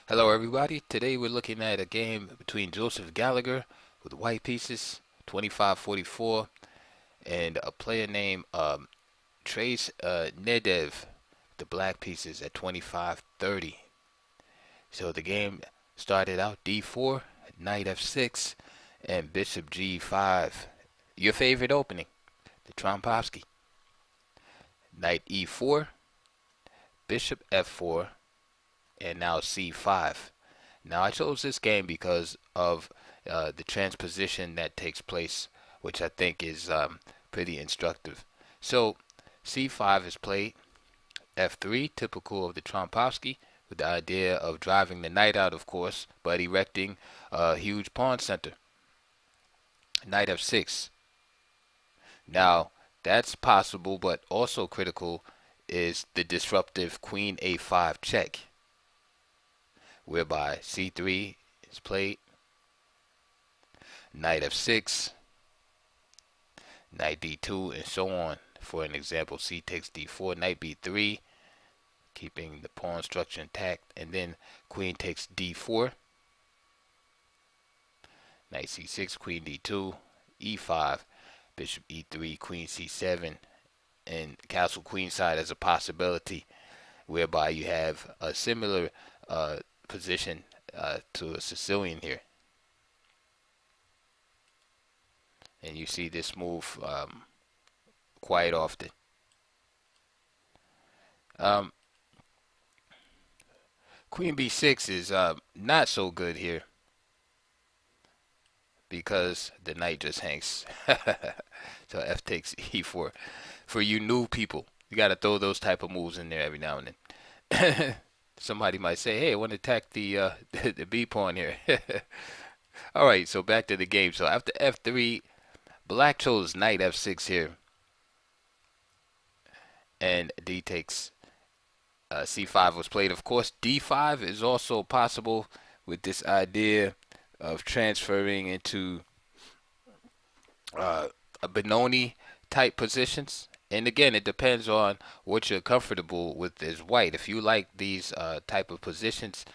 Hello, everybody. Today we're looking at a game between Joseph Gallagher with white pieces, 25-44, and a player named Trace Nedev, the black pieces at 25-30. So the game started out D4, Knight F6, and Bishop G5. Your favorite opening, the Trompovsky. Knight E4, Bishop F4, and now C5. Now I chose this game because of the transposition that takes place, which I think is pretty instructive. So C5 is played, F3, typical of the Trompovsky, with the idea of driving the knight out, of course, but erecting a huge pawn center. Knight F6. Now that's possible, but also critical is the disruptive Queen A5 check, whereby C3 is played, Knight F6, Knight D2, and so on. For an example, C takes D4, Knight B3, keeping the pawn structure intact, and then Queen takes D4, Knight C6, Queen D2, E5, Bishop E3, Queen C7, and Castle Queenside as a possibility, whereby you have a similar position to a Sicilian here. And you see this move quite often. Um, Queen B6 is not so good here because the knight just hangs. So F takes E4. For you new people, you got to throw those type of moves in there every now and then. Somebody might say, "Hey, I want to attack the the B pawn here." All right, so back to the game. So after F3, Black chose Knight F6 here, and D takes C5 was played. Of course, D5 is also possible with this idea of transferring into a Benoni type positions. And again, it depends on what you're comfortable with as white. If you like these type of positions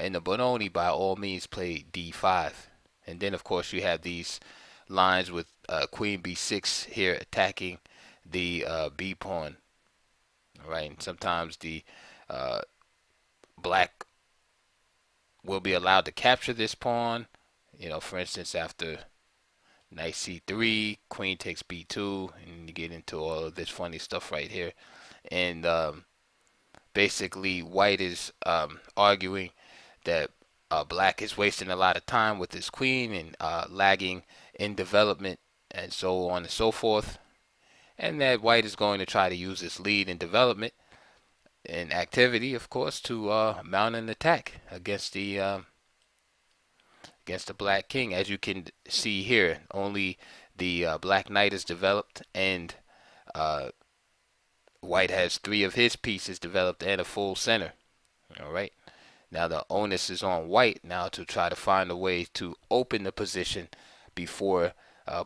in the Benoni, by all means play D5. And then, of course, you have these lines with Queen B6 here attacking the B pawn. Right, and sometimes the uh, black will be allowed to capture this pawn. For instance, after Knight C3, Queen takes B2, and you get into all of this funny stuff right here. And basically, White is arguing that Black is wasting a lot of time with his queen and lagging in development, and so on and so forth. And that White is going to try to use this lead in development and activity, of course, to mount an attack against the Black King. As you can see here, only the Black Knight is developed, and uh, White has three of his pieces developed and a full center. All right. Now the onus is on White now to try to find a way to open the position before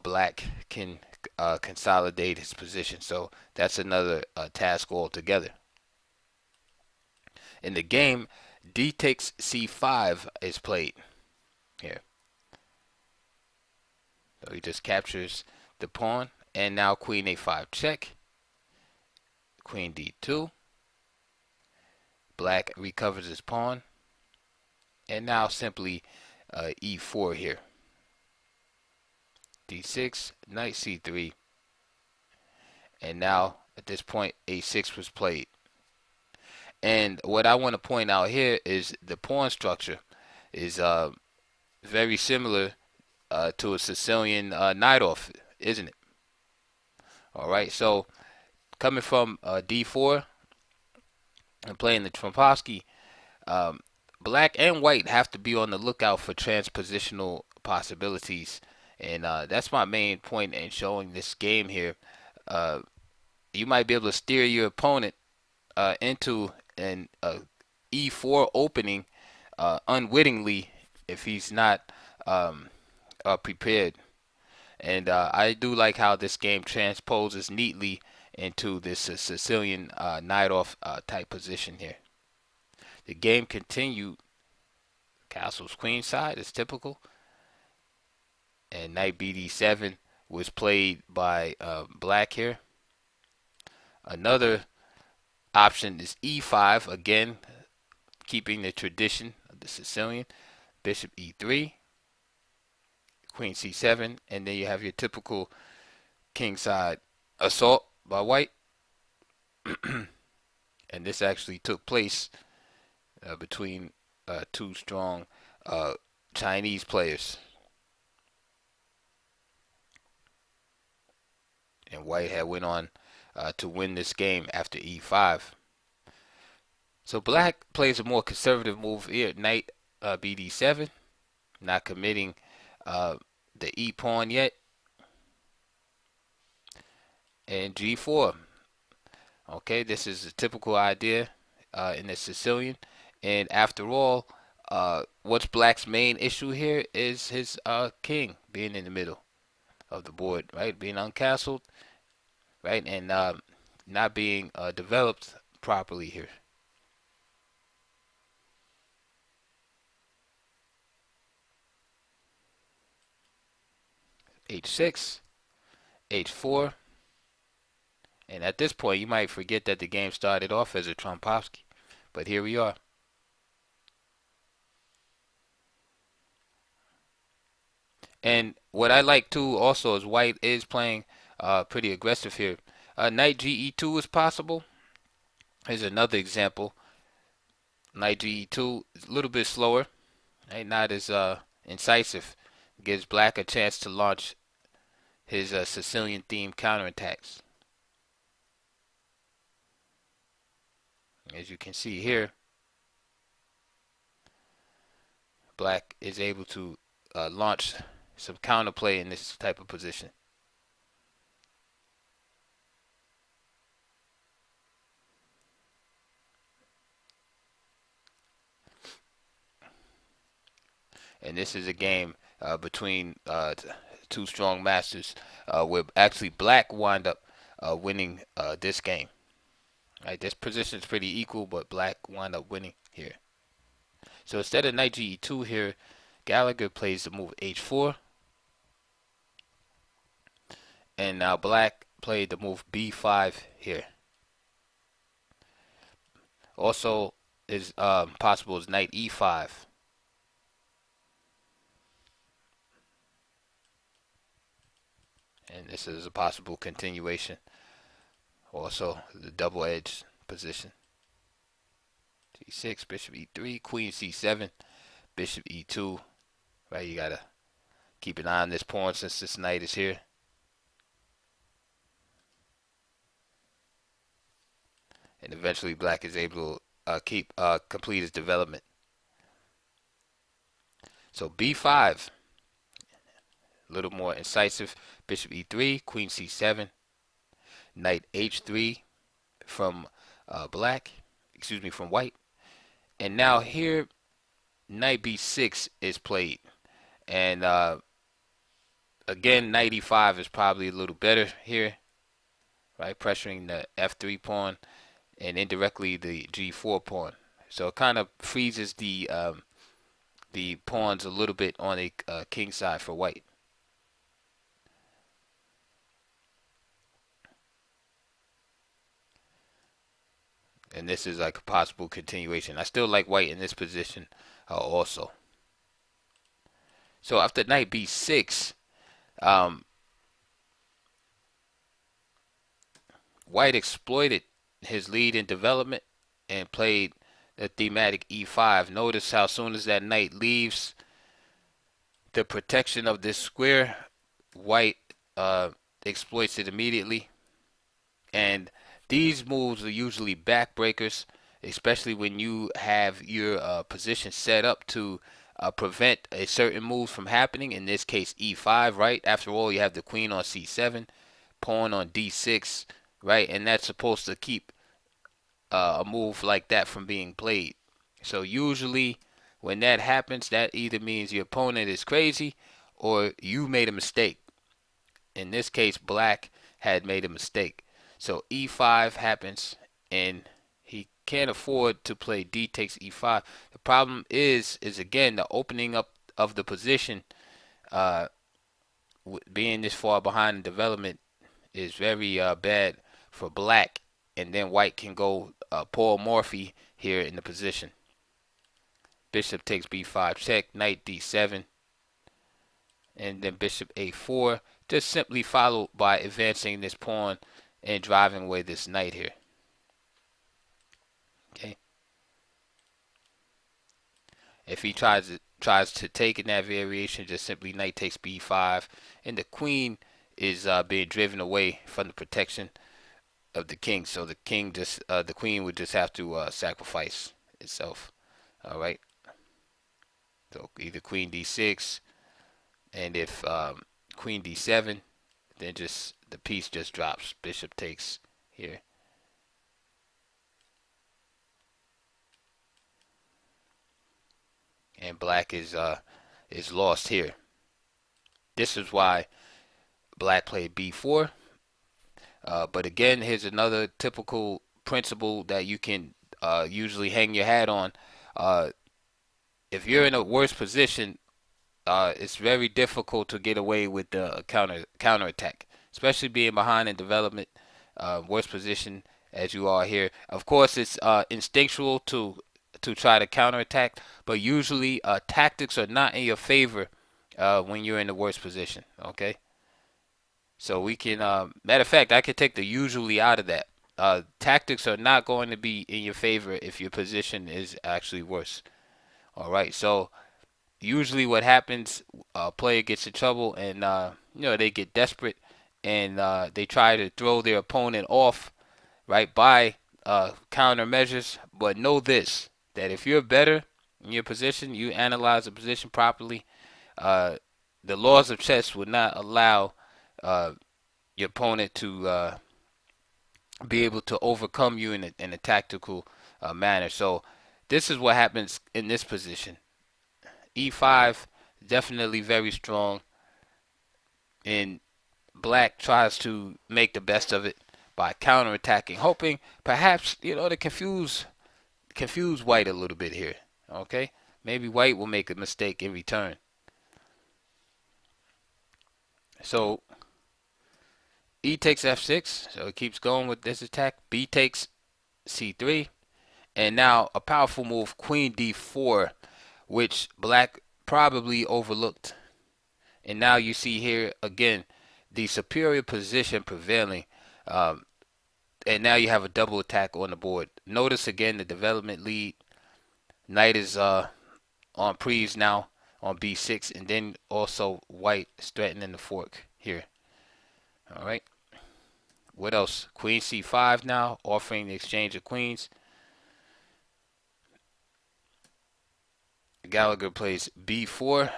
Black can consolidate his position. So that's another task altogether. In the game, D takes C5 is played here. So he just captures the pawn, and now Queen A5 check, Queen D2. Black recovers his pawn, and now simply E4 here. D6, Knight C3, and now at this point A6 was played. And what I want to point out here is the pawn structure is very similar to a Sicilian Najdorf, isn't it? All right, so coming from D4 and playing the Trompovsky, Black and White have to be on the lookout for transpositional possibilities, and that's my main point in showing this game here. You might be able to steer your opponent into an E4 opening unwittingly if he's not prepared. And I do like how this game transposes neatly into this Sicilian Najdorf type position here. The game continued Castle's queen side is typical. And knight bd7 was played by black here. Another option is e5, again keeping the tradition of the Sicilian. Bishop e3, queen c7, and then you have your typical kingside assault by white. And this actually took place between two strong Chinese players. And white had went on to win this game after e5. So black plays a more conservative move here, knight bd7, not committing the e pawn yet, and g4. Okay, this is a typical idea in the Sicilian, and after all, what's black's main issue here is his king being in the middle of the board, right, being uncastled, right, and not being developed properly here. H6, H4, and at this point you might forget that the game started off as a Trompovsky, but here we are. And what I like too also is white is playing pretty aggressive here. Knight ge2 is possible. Here's another example. Knight ge2 is a little bit slower, right? Not as incisive. Gives black a chance to launch his Sicilian themed counterattacks. As you can see here, black is able to launch some counterplay in this type of position. And this is a game between two strong masters, where actually black wind up winning this game. Right, this position is pretty equal, but black wind up winning here. So instead of knight ge2 here, Gallagher plays the move h4, and now black played the move b5 here. Also is possible is knight e5. And this is a possible continuation. Also, the double edge position. g6, bishop e3, queen c7, bishop e2. Right, you gotta keep an eye on this pawn since this knight is here. And eventually black is able to complete his development. So b5, a little more incisive. Bishop e3, queen c7, knight h3 from from white. And now here, knight b6 is played. And again, knight e5 is probably a little better here, right? Pressuring the f3 pawn and indirectly the g4 pawn. So it kind of freezes the pawns a little bit on the king side for white. And this is like a possible continuation. I still like white in this position also. So after knight b6, white exploited his lead in development and played the thematic e5. Notice how soon as that knight leaves the protection of this square, white exploits it immediately. And these moves are usually backbreakers, especially when you have your position set up to prevent a certain move from happening. In this case, e5, right? After all, you have the queen on c7, pawn on d6, right? And that's supposed to keep a move like that from being played. So usually when that happens, that either means your opponent is crazy or you made a mistake. In this case, black had made a mistake. So e5 happens, and he can't afford to play D takes E5. The problem is again the opening up of the position. Uh, Being this far behind in development is very bad for black, and then white can go Paul Morphy here in the position. Bishop takes B5 check, knight D7, and then bishop A4, just simply followed by advancing this pawn and driving away this knight here. Okay. If he tries to take in that variation, just simply knight takes B5, and the queen is being driven away from the protection of the king. So the queen would just have to sacrifice itself. All right. So either queen D6, and if queen D7, then just the piece just drops. Bishop takes here. And black is lost here. This is why black played B4. But again, here's another typical principle that you can usually hang your hat on. If you're in a worse position, it's very difficult to get away with the counter attack, especially being behind in development. Worse position as you are here. Of course, it's instinctual to try to counterattack, but usually tactics are not in your favor when you're in the worst position. Okay, so we can matter of fact, I could take the usually out of that. Tactics are not going to be in your favor if your position is actually worse. All right, so usually what happens, a player gets in trouble and they get desperate and they try to throw their opponent off, right, by countermeasures. But know this, that if you're better in your position, you analyze the position properly, the laws of chess would not allow your opponent to be able to overcome you in a tactical manner. So this is what happens in this position. E5 definitely very strong, and black tries to make the best of it by counterattacking, hoping perhaps to confuse white a little bit here. Okay, maybe white will make a mistake in return. So E takes F6, so it keeps going with this attack. B takes C3, and now a powerful move, Queen D4, which black probably overlooked. And now you see here again the superior position prevailing, and now you have a double attack on the board. Notice again the development lead. Knight is on prise now on B6, and then also white is threatening the fork here. All right. What else? Queen C5 now, offering the exchange of queens. Gallagher plays B4.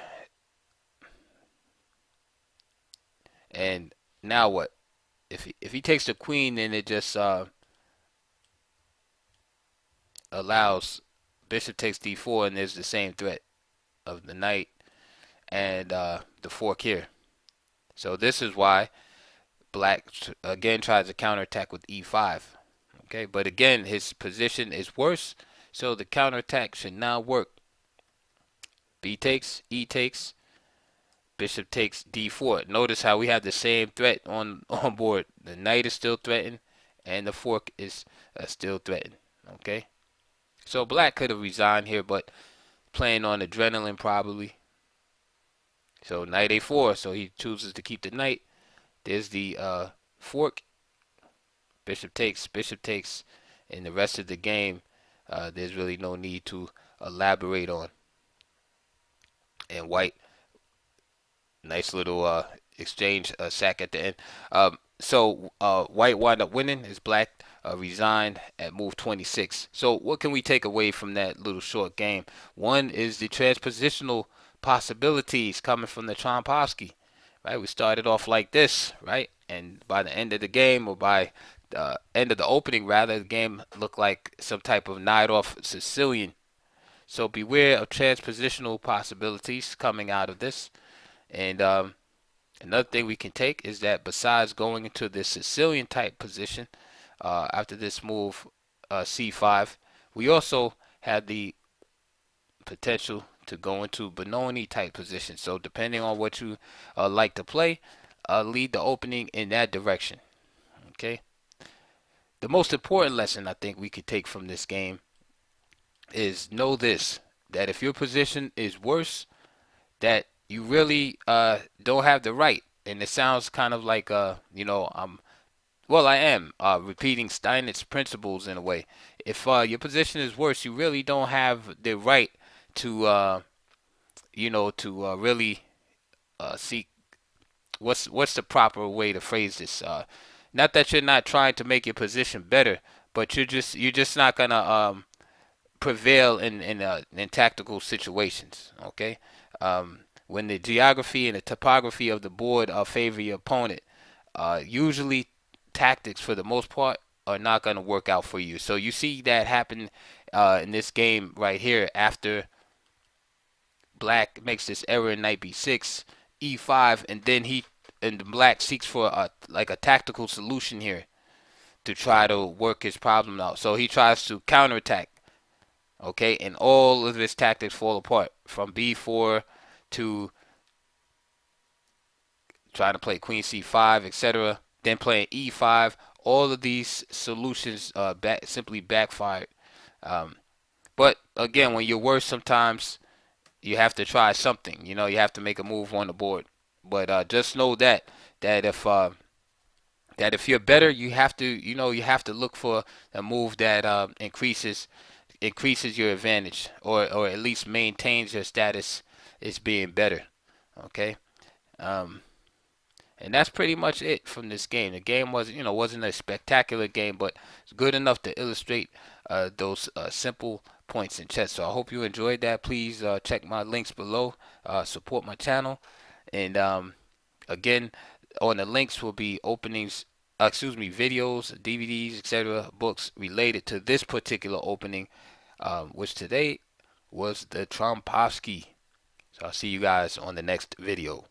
And now what? If he takes the queen, then it just allows bishop takes D4, and there's the same threat of the knight and the fork here. So this is why black again tries to counterattack with E5. Okay, but again his position is worse, so the counterattack should not work. B takes, E takes, bishop takes D4. Notice how we have the same threat on board. The knight is still threatened, and the fork is still threatened. Okay, so black could have resigned here, but playing on adrenaline probably. So knight A4, so he chooses to keep the knight. There's the fork. Bishop takes, and the rest of the game there's really no need to elaborate on. And white, nice little exchange sack at the end. So white wound up winning as black resigned at move 26. So what can we take away from that little short game? One is the transpositional possibilities coming from the Trompovsky. Right, we started off like this, right, and by the end of the game, or by the end of the opening rather, the game looked like some type of Najdorf Sicilian. So beware of transpositional possibilities coming out of this. And another thing we can take is that besides going into the Sicilian type position after this move c5. We also have the potential to go into Benoni type position. So depending on what you like to play, lead the opening in that direction. Okay. The most important lesson I think we could take from this game is know this: that if your position is worse, that you really don't have the right. And it sounds kind of like I am repeating Steiner's principles in a way. If your position is worse, you really don't have the right to really seek what's the proper way to phrase this. Not that you're not trying to make your position better, but you're just not gonna prevail in tactical situations. Okay, when the geography and the topography of the board favor your opponent, usually tactics for the most part are not going to work out for you. So you see that happen in this game right here after black makes this error in knight b6, e5, and then black seeks for a tactical solution here to try to work his problem out. So he tries to counterattack. Okay, and all of his tactics fall apart from b4 to trying to play queen c5, etc. Then playing e5. All of these solutions simply backfired. But again, when you're worse, sometimes you have to try something. You have to make a move on the board. But just know that if you're better, you have to look for a move that increases your advantage, or at least maintains your status as being better. Okay. And that's pretty much it from this game. The game wasn't a spectacular game, but it's good enough to illustrate those simple points in chess. So I hope you enjoyed that. Please check my links below. Support my channel, and again, on the links will be videos, DVDs, etc., books related to this particular opening, which today was the Trompovsky. So I'll see you guys on the next video.